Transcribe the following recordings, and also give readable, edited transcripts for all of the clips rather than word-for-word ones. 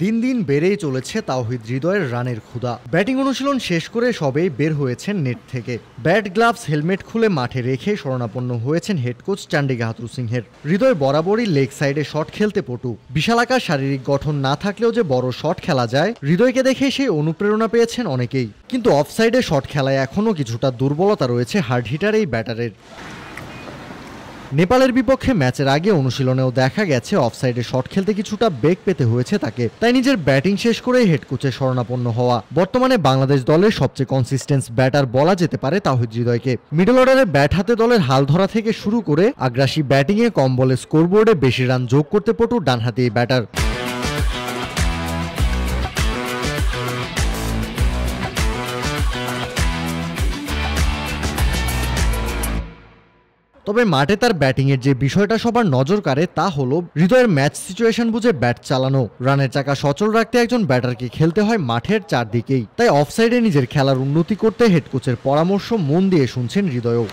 দিন দিন বেড়েই চলেছে তাওহিদ হৃদয়ের রানের ক্ষুধা। ব্যাটিং অনুশীলন শেষ করে সবেই বের হয়েছেন নেট থেকে। ব্যাট, গ্লাভস, হেলমেট খুলে মাঠে রেখে শরণাপন্ন হয়েছেন হেড কোচ চান্ডিকা হাথুরুসিংহের। হৃদয় বরাবরই লেগ সাইডে শট খেলতে পটু। বিশালাকার শারীরিক গঠন না থাকলেও যে বড় শট খেলা যায়, হৃদয়কে দেখে সেই অনুপ্রেরণা পেয়েছেন অনেকেই। কিন্তু অফ সাইডে শট খেলায় এখনও কিছুটা দুর্বলতা রয়েছে হার্ড হিটার এই ব্যাটারের। নেপালের বিপক্ষে ম্যাচের আগে অনুশীলনেও দেখা গেছে অফসাইডে শট খেলতে কিছুটা বেগ পেতে হয়েছে তাকে। তাই নিজের ব্যাটিং শেষ করে হেড কোচের শরণাপন্ন হওয়া। বর্তমানে বাংলাদেশ দলের সবচেয়ে কনসিস্টেন্ট ব্যাটার বলা যেতে পারে তাওহিদ হৃদয়কে। মিডল অর্ডারে ব্যাট হাতে দলের হাল ধরা থেকে শুরু করে আগ্রাসী ব্যাটিংয়ে কম বলে স্কোরবোর্ডে বেশি রান যোগ করতে পটু ডানহাতি এই ব্যাটার। তবে মাঠে তার ব্যাটিংয়ের যে বিষয়টা সবার নজর কাড়ে তা হলো হৃদয়ের ম্যাচ সিচুয়েশন বুঝে ব্যাট চালানো। রানের চাকা সচল রাখতে একজন ব্যাটারকে খেলতে হয় মাঠের চারদিকেই। তাই অফসাইডে নিজের খেলার উন্নতি করতে হেড কোচের পরামর্শ মন দিয়ে শুনছেন হৃদয়ও।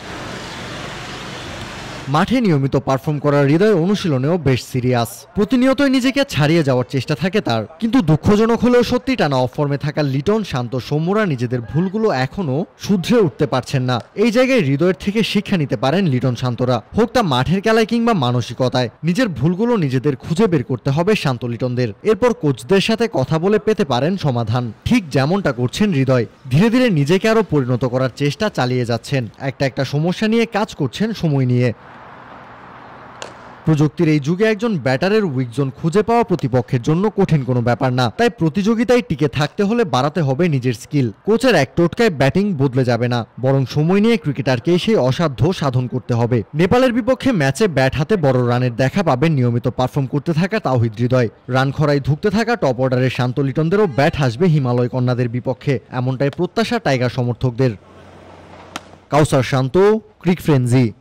মাঠে নিয়মিত পারফর্ম করার হৃদয় অনুশীলনেও বেশ সিরিয়াস। প্রতিনিয়তই নিজেকে ছাড়িয়ে যাওয়ার চেষ্টা থাকে তার। কিন্তু দুঃখজনক হলেও সত্যি টানা অফ ফর্মে থাকা লিটন, শান্ত, সৌম্যরা নিজেদের ভুলগুলো এখনো শুধরে উঠতে পারছেন না। এই জায়গায় হৃদয়ের থেকে শিক্ষা নিতে পারেন লিটন, শান্তরা। হোক তা মাঠের খেলায় কিংবা মানসিকতায়, নিজের ভুলগুলো নিজেদের খুঁজে বের করতে হবে শান্ত লিটনদের। এরপর কোচদের সাথে কথা বলে পেতে পারেন সমাধান। ঠিক যেমনটা করছেন হৃদয়। ধীরে ধীরে নিজেকে আরো পরিণত করার চেষ্টা চালিয়ে যাচ্ছেন। একটা সমস্যা নিয়ে কাজ করছেন সময় নিয়ে। প্রযুক্তির এই যুগে একজন ব্যাটারের উইক জোন খুঁজে পাওয়া প্রতিপক্ষের জন্য কঠিন কোনো ব্যাপার না। তাই প্রতিযোগিতায় টিকে থাকতে হলে বাড়াতে হবে নিজের স্কিল। কোচের এক টোটকায় ব্যাটিং বদলে যাবে না, বরং সময় নিয়ে ক্রিকেটারকে সেই অসাধ্য সাধন করতে হবে। নেপালের বিপক্ষে ম্যাচে ব্যাট হাতে বড় রানের দেখা পাবেন নিয়মিত পারফর্ম করতে থাকা তাওহিদ হৃদয়। রান খরায় ধুঁকতে থাকা টপ অর্ডারের শান্ত লিটনদেরও ব্যাট হাসবে হিমালয় কন্যাদের বিপক্ষে, এমনটাই প্রত্যাশা টাইগার সমর্থকদের। কাউসার শান্ত, ক্রিক ফ্রেন্জি।